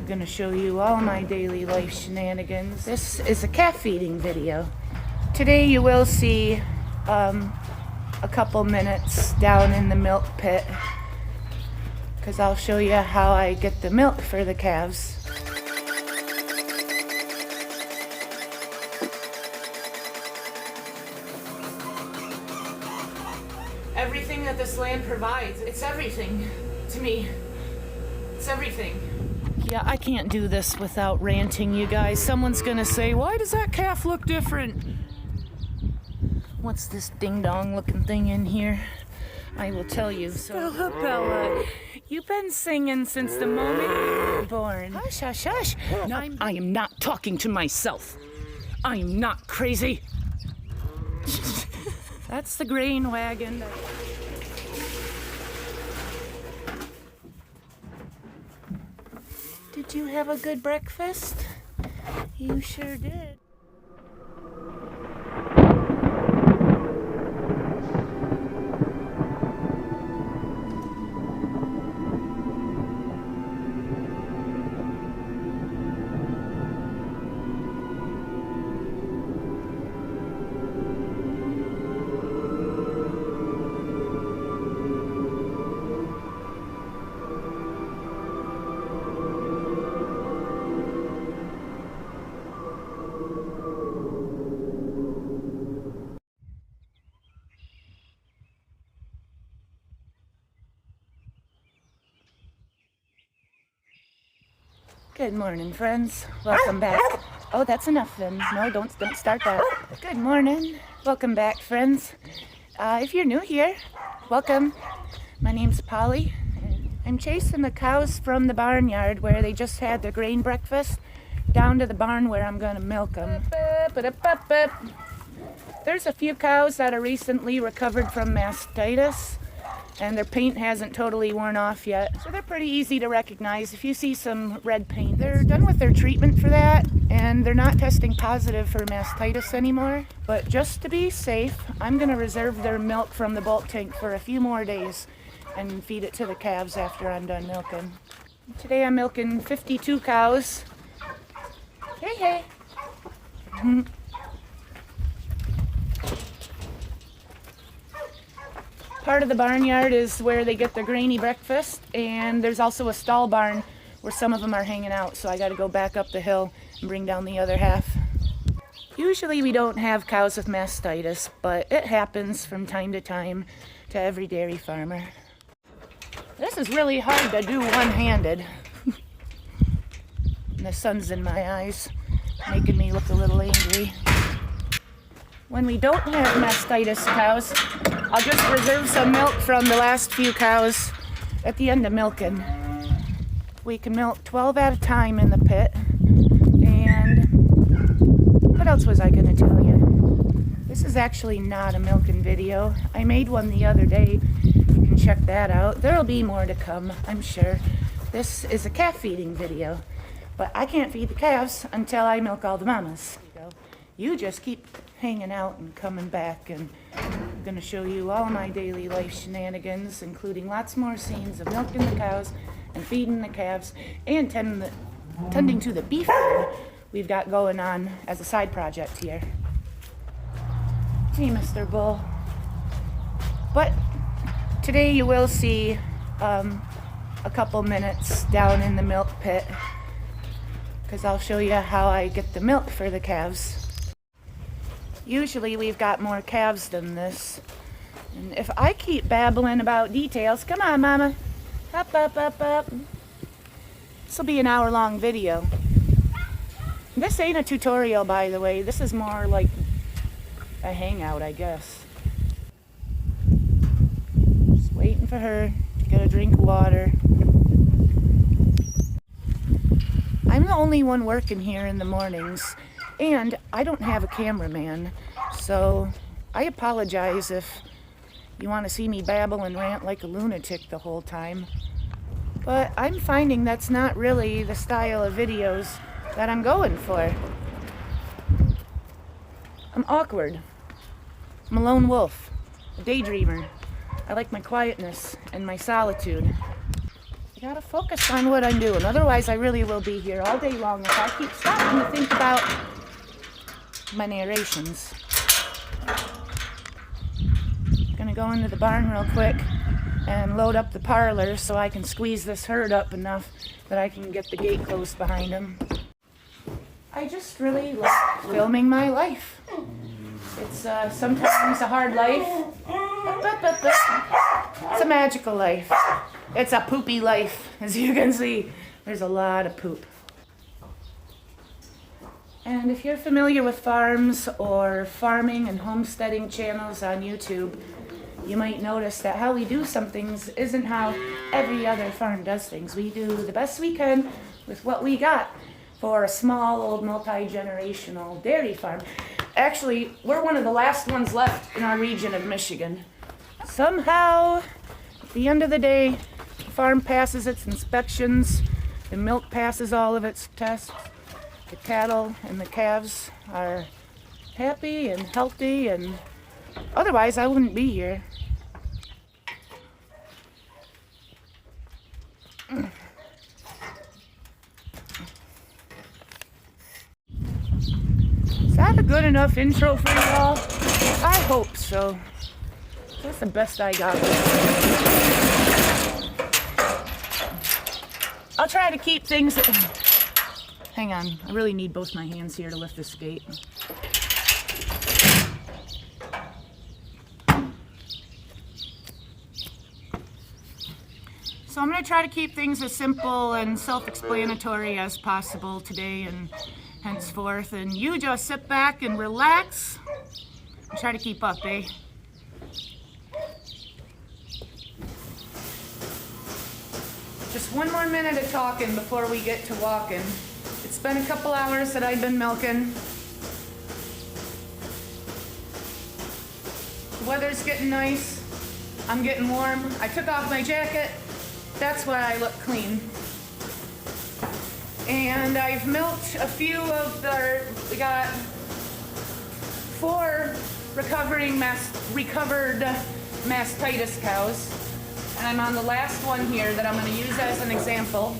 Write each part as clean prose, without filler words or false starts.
gonna show you all my daily life shenanigans. This is a calf feeding video. Today you will see a couple minutes down in the milk pit because I'll show you how I get the milk for the calves. Everything that this land provides, it's everything to me. It's everything. Yeah, I can't do this without ranting, you guys. Someone's gonna say, why does that calf look different? What's this ding-dong looking thing in here? I will tell you. So, Bella, you've been singing since the moment you were born. Hush, hush, hush. No, I am not talking to myself. I am not crazy. That's the grain wagon. Did you have a good breakfast? You sure did. Good morning, friends. Welcome back. Oh, that's enough then. No, don't start that. Good morning. Welcome back, friends. If you're new here, welcome. My name's Polly. I'm chasing the cows from the barnyard where they just had their grain breakfast down to the barn where I'm going to milk them. There's a few cows that are recently recovered from mastitis, and their paint hasn't totally worn off yet. So they're pretty easy to recognize. If you see some red paint, they're done with their treatment for that, and they're not testing positive for mastitis anymore. But just to be safe, I'm gonna reserve their milk from the bulk tank for a few more days and feed it to the calves after I'm done milking. Today I'm milking 52 cows. Hey, hey. Part of the barnyard is where they get their grainy breakfast, and there's also a stall barn where some of them are hanging out, so I got to go back up the hill and bring down the other half. Usually we don't have cows with mastitis, but it happens from time to time to every dairy farmer. This is really hard to do one-handed. The sun's in my eyes, making me look a little angry. When we don't have mastitis cows, I'll just reserve some milk from the last few cows at the end of milking. We can milk 12 at a time in the pit. And what else was I gonna tell you? This is actually not a milking video. I made one the other day. You can check that out. There'll be more to come, I'm sure. This is a calf feeding video, but I can't feed the calves until I milk all the mamas. You just keep hanging out and coming back, and I'm going to show you all my daily life shenanigans, including lots more scenes of milking the cows and feeding the calves and tending to the beef herd we've got going on as a side project here. Hey, Mr. Bull. But today you will see a couple minutes down in the milk pit because I'll show you how I get the milk for the calves. Usually we've got more calves than this. And if I keep babbling about details, come on, Mama. Up, up, up, up. This will be an hour-long video. This ain't a tutorial, by the way. This is more like a hangout, I guess. Just waiting for her to get a drink of water. I'm the only one working here in the mornings. And I don't have a cameraman, so I apologize if you want to see me babble and rant like a lunatic the whole time. But I'm finding that's not really the style of videos that I'm going for. I'm awkward. I'm a lone wolf, a daydreamer. I like my quietness and my solitude. I gotta focus on what I'm doing. Otherwise, I really will be here all day long if I keep stopping to think about my narrations. Gonna go into the barn real quick and load up the parlor so I can squeeze this herd up enough that I can get the gate closed behind them. I just really like filming my life. It's sometimes a hard life, but it's a magical life. It's a poopy life, as you can see. There's a lot of poop. And if you're familiar with farms or farming and homesteading channels on YouTube, you might notice that how we do some things isn't how every other farm does things. We do the best we can with what we got for a small, old, multi-generational dairy farm. Actually, we're one of the last ones left in our region of Michigan. Somehow, at the end of the day, the farm passes its inspections, the milk passes all of its tests, the cattle and the calves are happy and healthy, and otherwise I wouldn't be here. Is that a good enough intro for you all? I hope so. That's the best I got. I'll try to keep things... Hang on, I really need both my hands here to lift this gate. So I'm going to try to keep things as simple and self-explanatory as possible today and henceforth. And you just sit back and relax and try to keep up, eh? Just one more minute of talking before we get to walking. It's been a couple hours that I've been milking. The weather's getting nice. I'm getting warm. I took off my jacket. That's why I look clean. And I've milked a few of we got 4 recovered mastitis cows. And I'm on the last one here that I'm going to use as an example.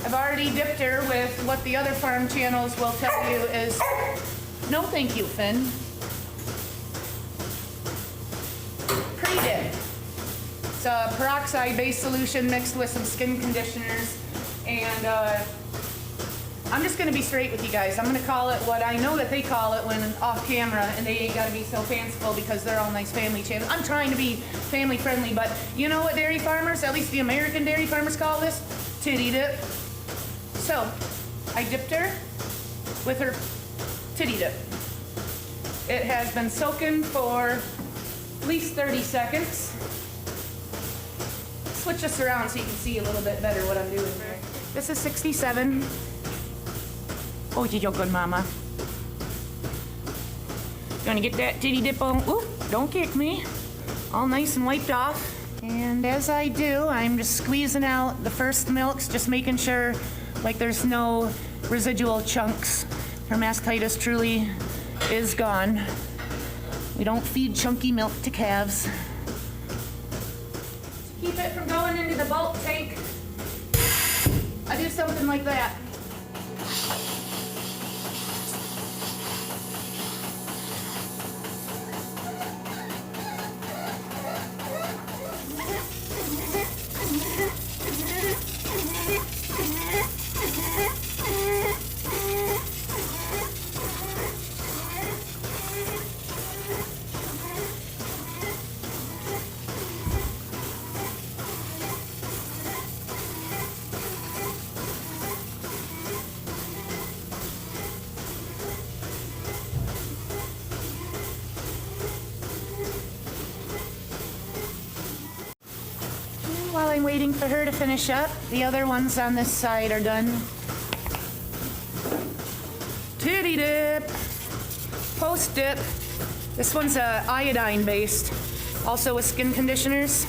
I've already dipped her with what the other farm channels will tell you is, no thank you, Finn. Pre-dip. It's a peroxide-based solution mixed with some skin conditioners. And I'm just going to be straight with you guys. I'm going to call it what I know that they call it when off camera, and they ain't got to be so fanciful because they're all nice family channels. I'm trying to be family friendly, but you know what dairy farmers, at least the American dairy farmers, call this? Titty dip. So, I dipped her with her titty dip. It has been soaking for at least 30 seconds. Switch this around so you can see a little bit better what I'm doing here. This is 67. Oh, you're good, mama. Gonna get that titty dip on. Ooh, don't kick me. All nice and wiped off. And as I do, I'm just squeezing out the first milks, just making sure like there's no residual chunks. Her mastitis truly is gone. We don't feed chunky milk to calves. To keep it from going into the bulk tank, I do something like that. While I'm waiting for her to finish up, the other ones on this side are done. Titty dip, post dip. This one's iodine based, also with skin conditioners.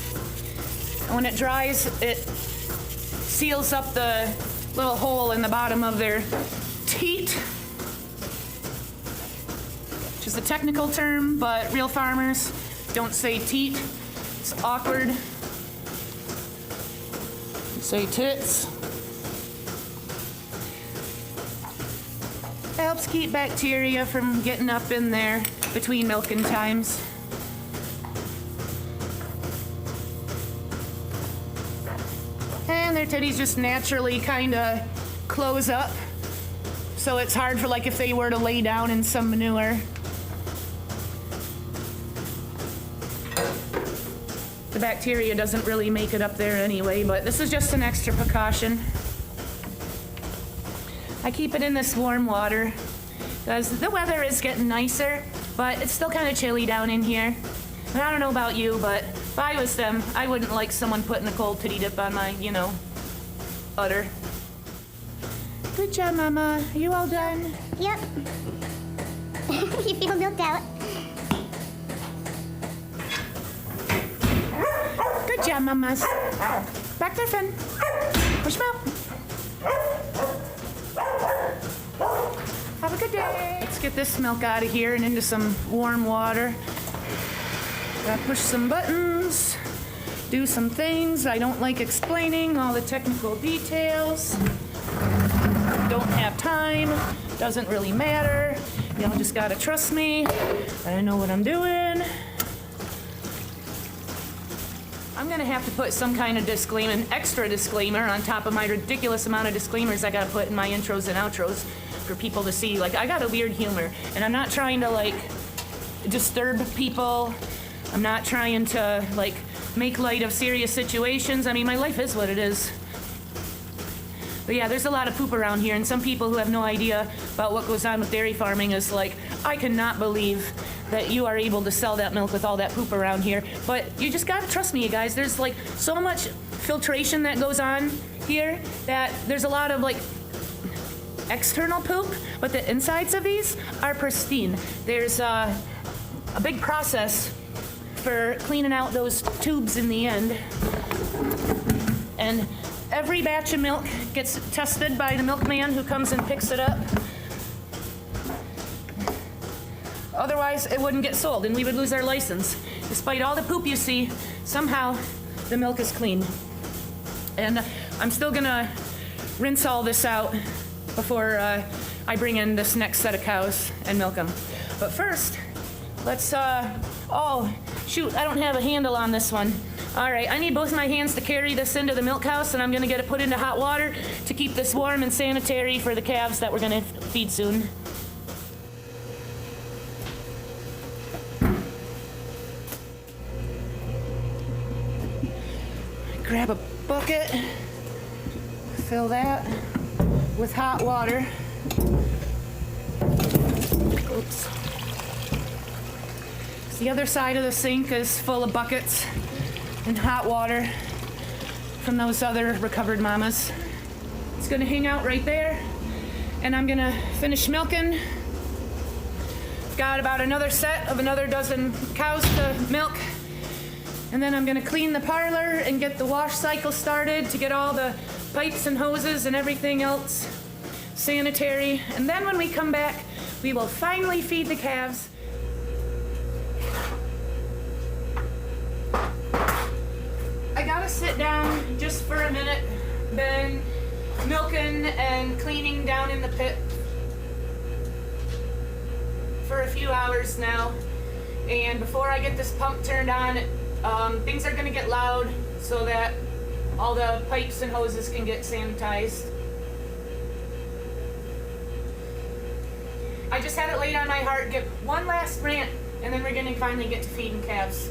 And when it dries, it seals up the little hole in the bottom of their teat, which is a technical term, but real farmers don't say teat. It's awkward. Say tits. Helps keep bacteria from getting up in there between milking times. And their titties just naturally kind of close up. So it's hard for, like, if they were to lay down in some manure. The bacteria doesn't really make it up there anyway, but this is just an extra precaution. I keep it in this warm water because the weather is getting nicer, but it's still kind of chilly down in here. And I don't know about you, but if I was them, I wouldn't like someone putting a cold titty dip on my, udder. Good job, Mama. Are you all done? Yep. You feel milked out. Good job, Mamas. Back there, Finn. Push them out. Have a good day. Let's get this milk out of here and into some warm water. Gotta push some buttons, do some things. I don't like explaining all the technical details. Don't have time. Doesn't really matter. Y'all just gotta trust me. I know what I'm doing. I'm gonna have to put some kind of disclaimer, an extra disclaimer on top of my ridiculous amount of disclaimers I gotta put in my intros and outros for people to see. Like, I got a weird humor, and I'm not trying to, like, disturb people. I'm not trying to, like, make light of serious situations. I mean, my life is what it is. But yeah, there's a lot of poop around here, and some people who have no idea about what goes on with dairy farming is like, I cannot believe that you are able to sell that milk with all that poop around here. But you just gotta trust me, you guys. There's, like, so much filtration that goes on here that there's a lot of, like, external poop, but the insides of these are pristine. There's a big process for cleaning out those tubes in the end. And every batch of milk gets tested by the milkman who comes and picks it up. Otherwise, it wouldn't get sold and we would lose our license. Despite all the poop you see, somehow the milk is clean. And I'm still gonna rinse all this out before I bring in this next set of cows and milk them. But first, let's, oh, shoot, I don't have a handle on this one. All right, I need both my hands to carry this into the milk house, and I'm gonna get it put into hot water to keep this warm and sanitary for the calves that we're gonna feed soon. Grab a bucket, fill that with hot water. Oops. The other side of the sink is full of buckets and hot water from those other recovered mamas. It's gonna hang out right there, and I'm gonna finish milking. Got about another set of another dozen cows to milk. And then I'm gonna clean the parlor and get the wash cycle started to get all the pipes and hoses and everything else sanitary. And then when we come back, we will finally feed the calves. I gotta sit down just for a minute. Been milking and cleaning down in the pit for a few hours now. And before I get this pump turned on, things are gonna get loud so that all the pipes and hoses can get sanitized. I just had it laid on my heart, get one last rant, and then we're gonna finally get to feeding calves.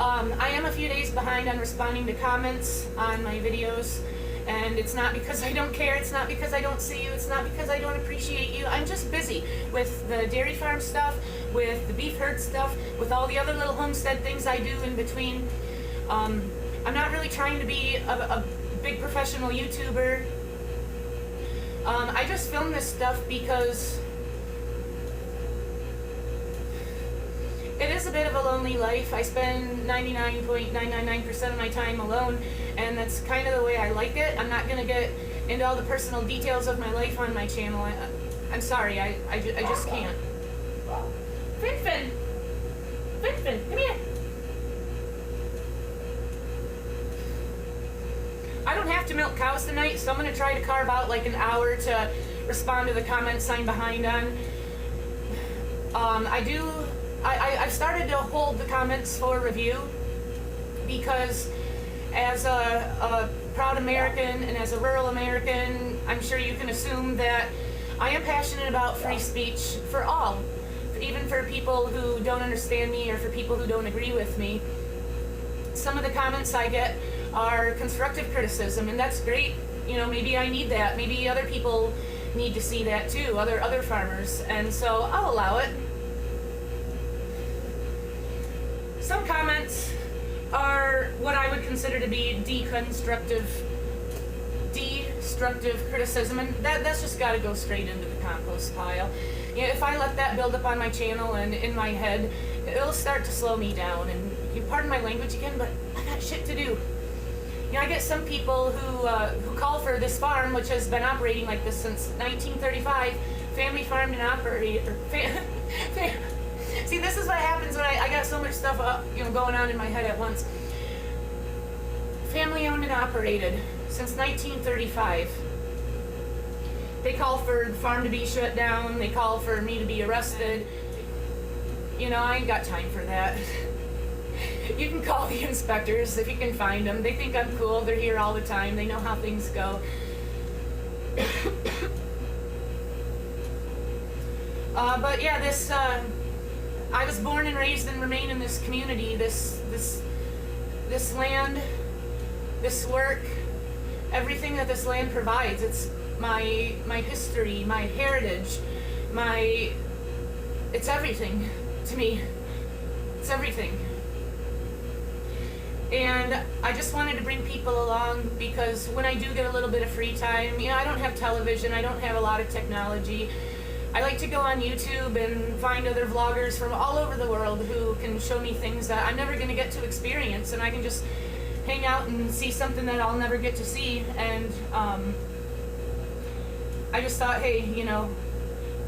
I am a few days behind on responding to comments on my videos, and it's not because I don't care, it's not because I don't see you, it's not because I don't appreciate you. I'm just busy with the dairy farm stuff, with the beef herd stuff, with all the other little homestead things I do in between. I'm not really trying to be a big professional YouTuber. I just film this stuff because it is a bit of a lonely life. I spend 99.999% of my time alone, and that's kind of the way I like it. I'm not going to get into all the personal details of my life on my channel. I'm sorry, I just can't. Fin, come here. milk cows tonight, so I'm gonna try to carve out like an hour to respond to the comments I'm behind on. I've started to hold the comments for review because as a proud American and as a rural American, I'm sure you can assume that I am passionate about free speech for all, even for people who don't understand me or for people who don't agree with me. Some of the comments I get are constructive criticism, and that's great. You know, maybe I need that. Maybe other people need to see that too, other farmers, and so I'll allow it. Some comments are what I would consider to be destructive criticism, and that's just got to go straight into the compost pile. You know, if I let that build up on my channel and in my head, it'll start to slow me down. And you pardon my language again, but I got shit to do. You know, I get some people who call for this farm, which has been operating like this since 1935, family farmed and operated. See, this is what happens when I got so much stuff going on in my head at once. Family owned and operated since 1935. They call for the farm to be shut down. They call for me to be arrested. You know, I ain't got time for that. You can call the inspectors if you can find them. They think I'm cool. They're here all the time. They know how things go. But yeah, this I was born and raised and remain in this community. This land, this work, everything that this land provides. It's my history, my heritage, it's everything to me. It's everything. And I just wanted to bring people along because when I do get a little bit of free time, you know, I don't have television, I don't have a lot of technology. I like to go on YouTube and find other vloggers from all over the world who can show me things that I'm never going to get to experience, and I can just hang out and see something that I'll never get to see. And I just thought, hey, you know,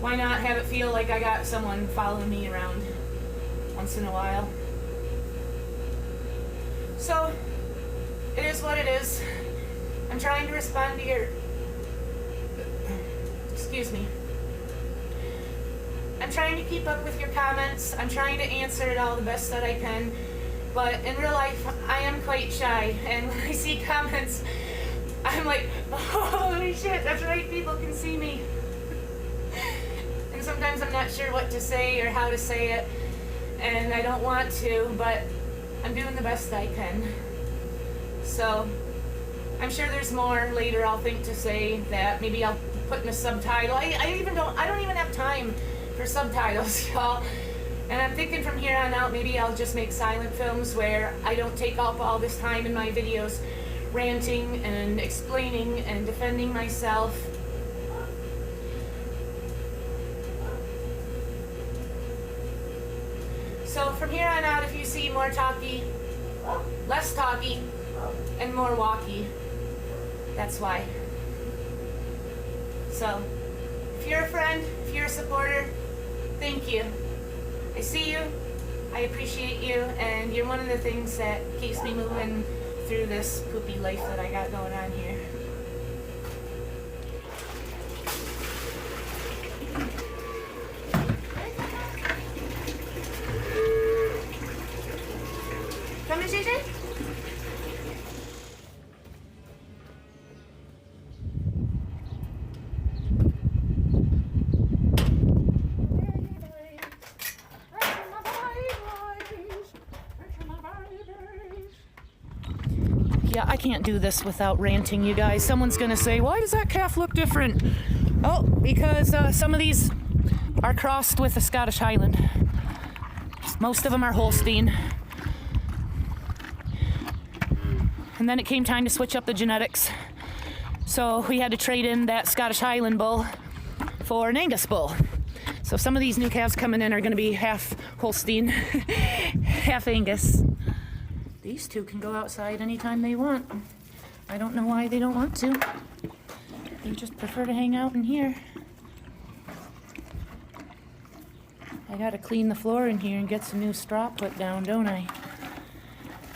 why not have it feel like I got someone following me around once in a while. So, it is what it is. I'm trying to respond to your... Excuse me. I'm trying to keep up with your comments. I'm trying to answer it all the best that I can. But in real life, I am quite shy. And when I see comments, I'm like, holy shit, that's right, people can see me. And sometimes I'm not sure what to say or how to say it. And I don't want to, but I'm doing the best I can. So, I'm sure there's more later I'll think to say that. Maybe I'll put in a subtitle. I don't even have time for subtitles, y'all. And I'm thinking from here on out, maybe I'll just make silent films where I don't take up all this time in my videos ranting and explaining and defending myself. So from here on out, if you see more talky, less talky, and more walky, that's why. So, if you're a friend, if you're a supporter, thank you. I see you, I appreciate you, and you're one of the things that keeps me moving through this poopy life that I got going on here. Come, Miss JJ? Yeah, I can't do this without ranting, you guys. Someone's gonna say, why does that calf look different? Oh, because some of these are crossed with a Scottish Highland. Most of them are Holstein. And then it came time to switch up the genetics. So we had to trade in that Scottish Highland bull for an Angus bull. So some of these new calves coming in are gonna be half Holstein, half Angus. These two can go outside anytime they want. I don't know why they don't want to. They just prefer to hang out in here. I gotta clean the floor in here and get some new straw put down, don't I?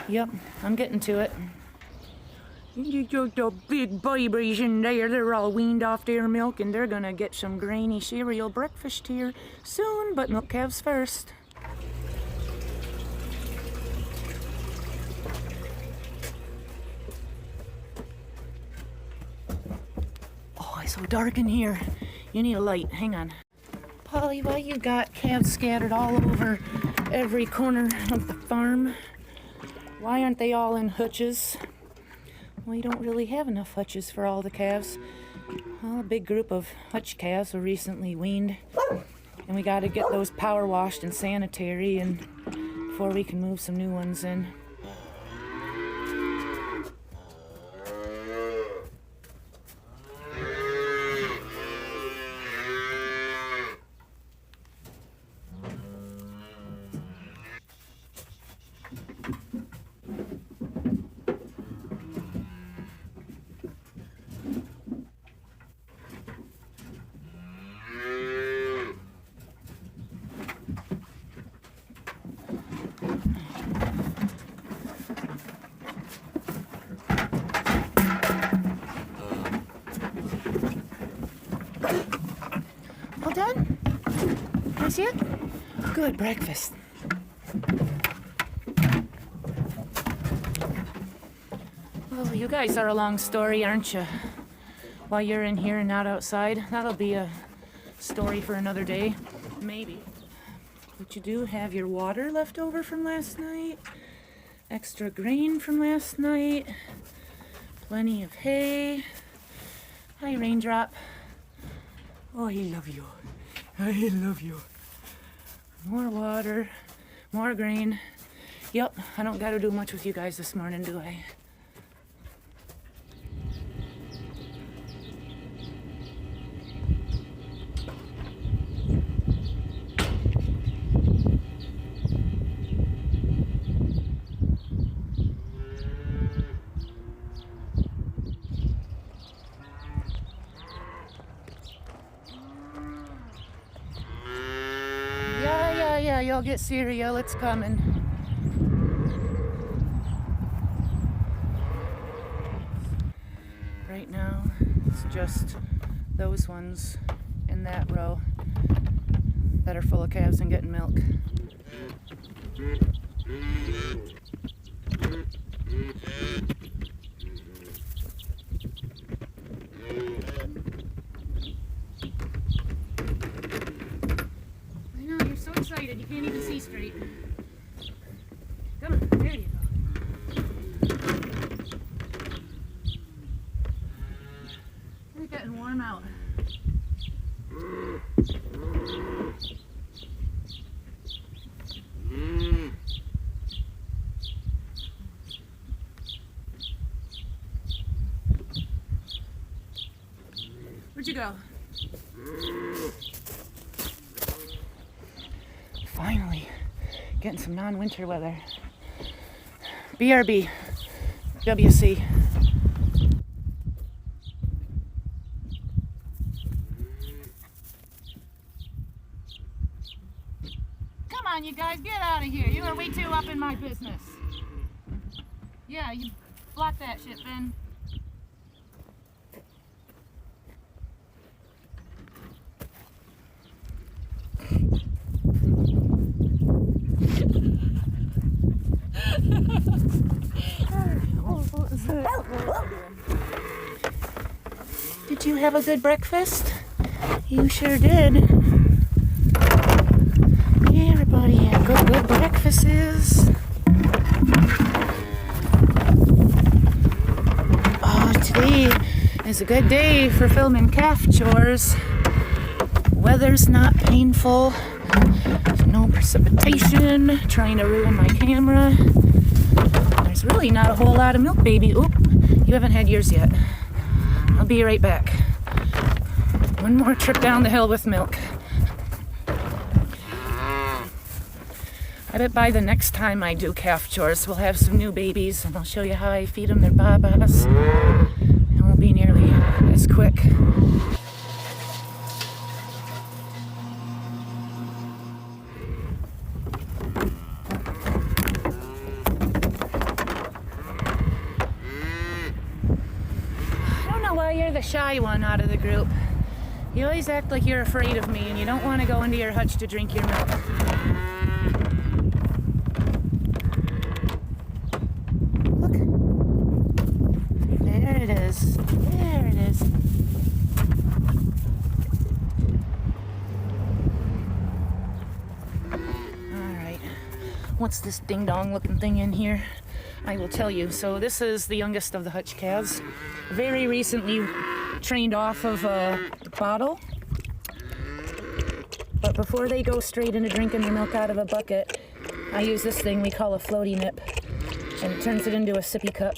Yep, I'm getting to it. The big babies in there, they're all weaned off their milk and they're gonna get some grainy cereal breakfast here soon, but milk calves first. Oh, it's so dark in here. You need a light, hang on. Polly, why you got calves scattered all over every corner of the farm? Why aren't they all in hutches? We don't really have enough hutches for all the calves. Well, a big group of hutch calves were recently weaned, and we got to get those power washed and sanitary and before we can move some new ones in. All done? Can I see it? Good breakfast. Oh, you guys are a long story, aren't you? While you're in here and not outside, that'll be a story for another day, maybe. But you do have your water left over from last night, extra grain from last night, plenty of hay. Hi, Raindrop. Oh, I love you. I love you. More water, more grain. Yep, I don't gotta do much with you guys this morning, do I? Yeah, you'll get cereal, it's coming. Right now, it's just those ones in that row that are full of calves and getting milk. So excited, you can't even see straight. Come on, there you go. It's getting warm out. Where'd you go? Finally, getting some non-winter weather. BRB, WC. Come on, you guys, get out of here. You are way too up in my business. Yeah, you block that shit, Ben. Did you have a good breakfast? You sure did. Yeah, everybody had good breakfasts. Oh, today is a good day for filming calf chores. Weather's not painful. No precipitation trying to ruin my camera. There's really not a whole lot of milk, baby. Oop, you haven't had yours yet. I'll be right back. One more trip down the hill with milk. I bet by the next time I do calf chores, we'll have some new babies and I'll show you how I feed them their babas. It won't be nearly as quick. the shy one out of the group. You always act like you're afraid of me and you don't want to go into your hutch to drink your milk. Look. There it is. There it is. Alright. What's this ding-dong looking thing in here? I will tell you. So this is the youngest of the hutch calves. Very recently trained off of a bottle. But before they go straight into drinking their milk out of a bucket, I use this thing we call a floaty nip. And it turns it into a sippy cup.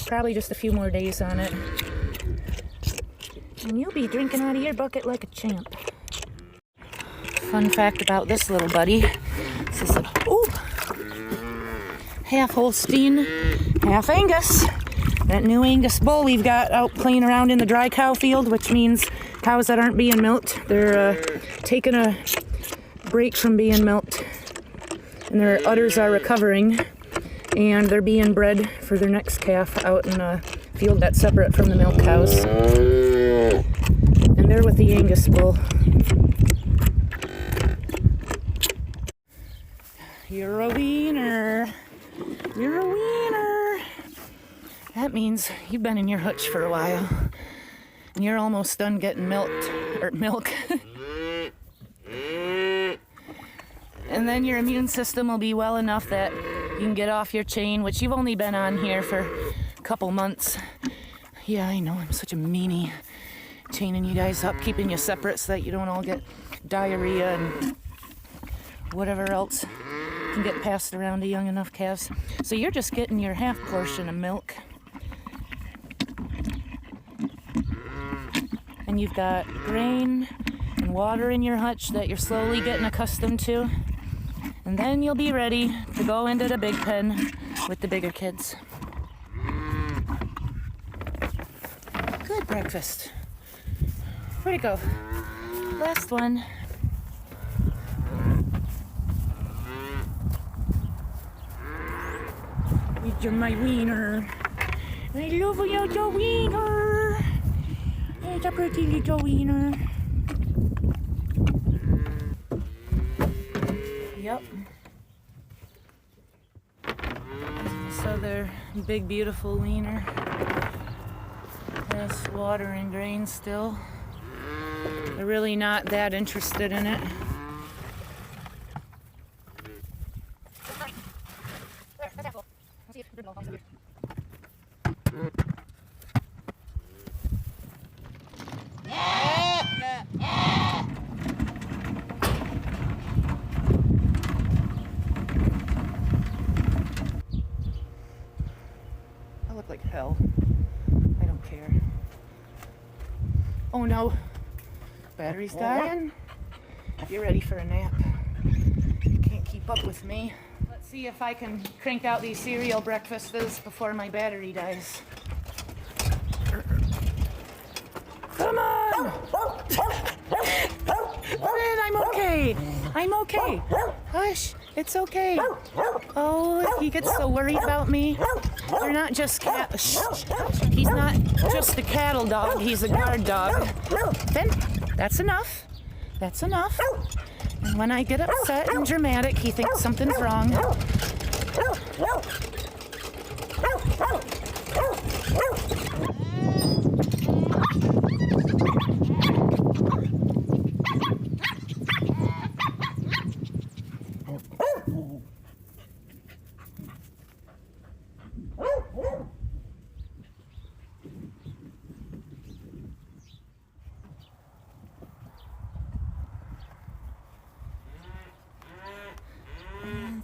Probably just a few more days on it. And you'll be drinking out of your bucket like a champ. Fun fact about this little buddy. This is a, ooh, half Holstein, half Angus. That new Angus bull we've got out playing around in the dry cow field, which means cows that aren't being milked, they're taking a break from being milked. And their udders are recovering. And they're being bred for their next calf out in a field that's separate from the milk cows. And they're with the Angus bull. You're a wiener. You're a wiener. That means you've been in your hutch for a while. And you're almost done getting milk. And then your immune system will be well enough that you can get off your chain, which you've only been on here for a couple months. Yeah, I know, I'm such a meanie. Chaining you guys up, keeping you separate so that you don't all get diarrhea and whatever else can get passed around to young enough calves. So you're just getting your half portion of milk. And you've got grain and water in your hutch that you're slowly getting accustomed to. And then you'll be ready to go into the big pen with the bigger kids. Good breakfast. Where'd it go? Last one. You're my wiener. I love you, your wiener. It's a pretty little wiener. Yep. So their big, beautiful wiener has water and grain still. They're really not that interested in it. I look like hell. I don't care. Oh no. Battery's dying. You're ready for a nap. You can't keep up with me. Let's see if I can crank out these cereal breakfasts before my battery dies. Come on! Finn, I'm okay. I'm okay. Hush, it's okay. Oh, he gets so worried about me. They're not just cat. Shh. He's not just a cattle dog. He's a guard dog. Finn, that's enough. That's enough. And when I get upset and dramatic, he thinks something's wrong.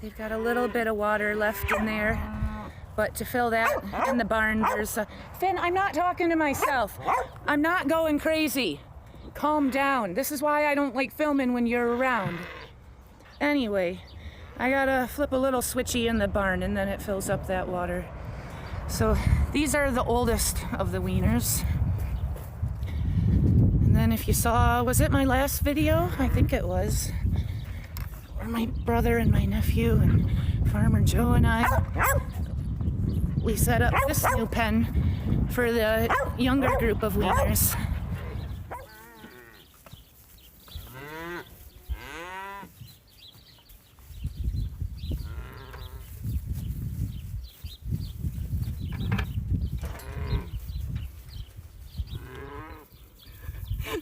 They've got a little bit of water left in there, but to fill that in the barn, there's a... Finn, I'm not talking to myself. I'm not going crazy. Calm down. This is why I don't like filming when you're around. Anyway, I gotta flip a little switchy in the barn and then it fills up that water. So these are the oldest of the wieners. And then if you saw, was it my last video? I think it was. Where my brother and my nephew and Farmer Joe and I, we set up this new pen for the younger group of weaners.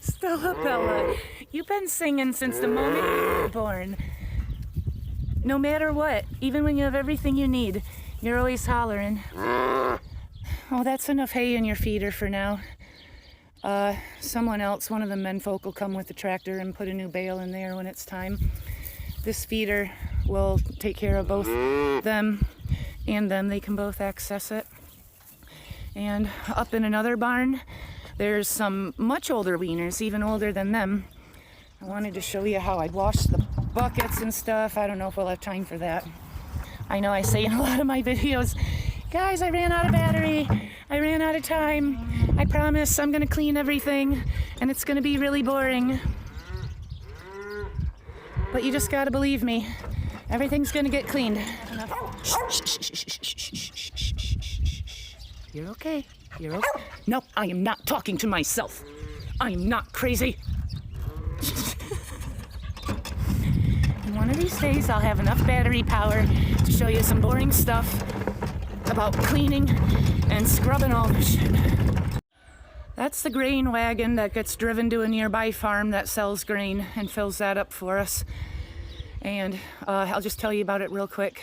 Stella Bella, you've been singing since the moment you were born. No matter what, even when you have everything you need, you're always hollering. Oh, that's enough hay in your feeder for now. Someone else, one of the menfolk, will come with the tractor and put a new bale in there when it's time. This feeder will take care of both them and them. They can both access it. And up in another barn, there's some much older weaners, even older than them. I wanted to show you how I'd wash the buckets and stuff. I don't know if we'll have time for that. I know I say in a lot of my videos, guys, I ran out of battery. I ran out of time. I promise I'm gonna clean everything and it's gonna be really boring. But you just gotta believe me. Everything's gonna get cleaned. You're okay. You're okay. No, I am not talking to myself. I am not crazy. And one of these days I'll have enough battery power to show you some boring stuff about cleaning and scrubbing all this shit. That's the grain wagon that gets driven to a nearby farm that sells grain and fills that up for us. And I'll just tell you about it real quick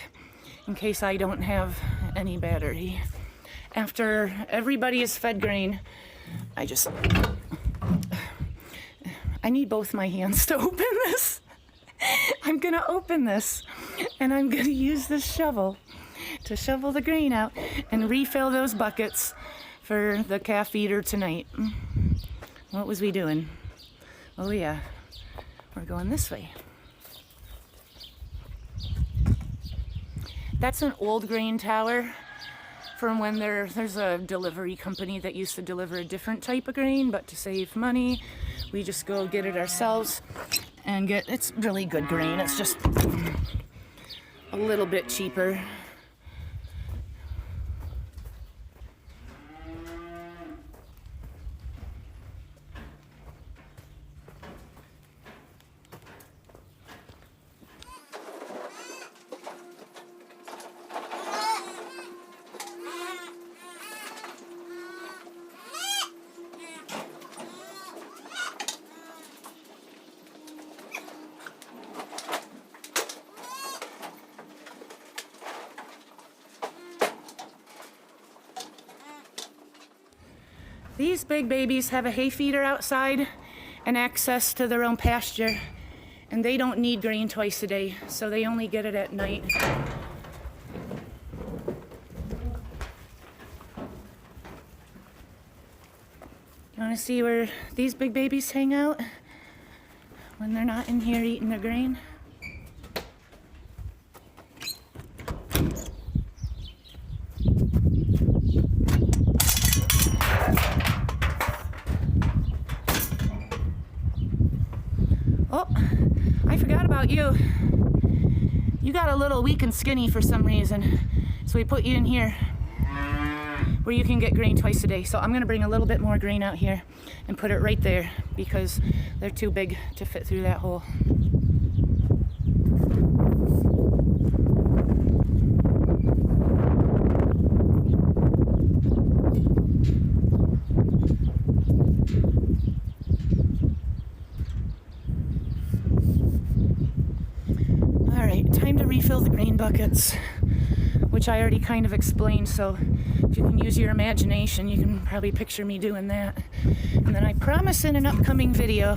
in case I don't have any battery. After everybody is fed grain, I need both my hands to open this. I'm gonna open this and I'm gonna use this shovel to shovel the grain out and refill those buckets for the calf feeder tonight. What was we doing? Oh yeah, we're going this way. That's an old grain tower from when there's a delivery company that used to deliver a different type of grain, but to save money, we just go get it ourselves and it's really good grain. It's just a little bit cheaper. These big babies have a hay feeder outside and access to their own pasture, and they don't need grain twice a day, so they only get it at night. You want to see where these big babies hang out when they're not in here eating their grain? Oh, I forgot about you. You got a little weak and skinny for some reason, so we put you in here where you can get grain twice a day. So I'm gonna bring a little bit more grain out here and put it right there because they're too big to fit through that hole. Time to refill the grain buckets, which I already kind of explained, so if you can use your imagination, you can probably picture me doing that. And then I promise in an upcoming video,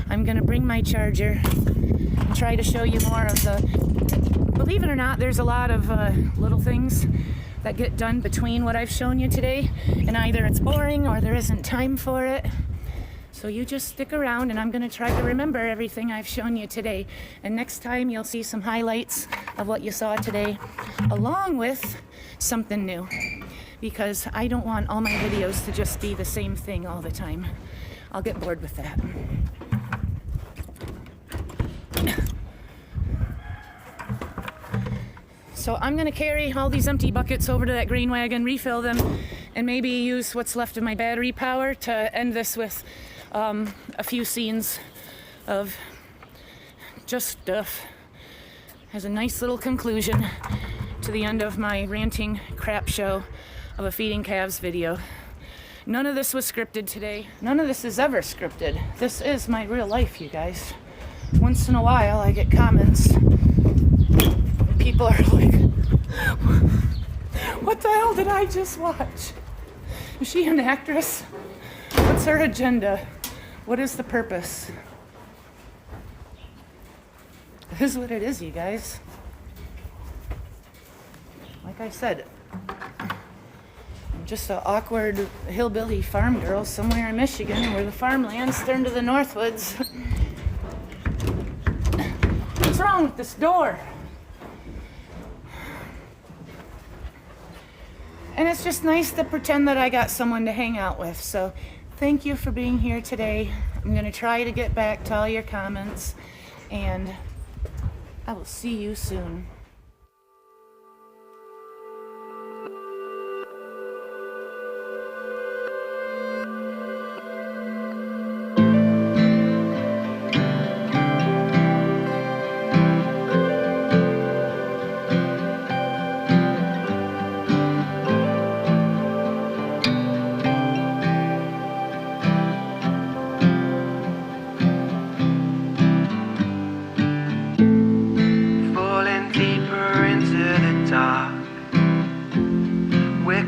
I'm gonna bring my charger and try to show you more of the, believe it or not, there's a lot of little things that get done between what I've shown you today, and either it's boring or there isn't time for it. So you just stick around and I'm gonna try to remember everything I've shown you today. And next time you'll see some highlights of what you saw today, along with something new. Because I don't want all my videos to just be the same thing all the time. I'll get bored with that. So I'm gonna carry all these empty buckets over to that grain wagon, refill them, and maybe use what's left of my battery power to end this with a few scenes of just stuff as a nice little conclusion to the end of my ranting crap show of a feeding calves video. None of this was scripted today. None of this is ever scripted. This is my real life, you guys. Once in a while I get comments. People are like, what the hell did I just watch? Is she an actress? What's her agenda? What is the purpose? It is what it is, you guys. Like I said, I'm just an awkward hillbilly farm girl somewhere in Michigan where the farmlands turn to the Northwoods. What's wrong with this door? And it's just nice to pretend that I got someone to hang out with. So thank you for being here today. I'm going to try to get back to all your comments, and I will see you soon.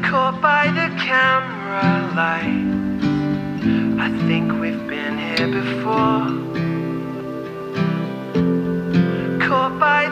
Caught by the camera light. I think we've been here before. Caught by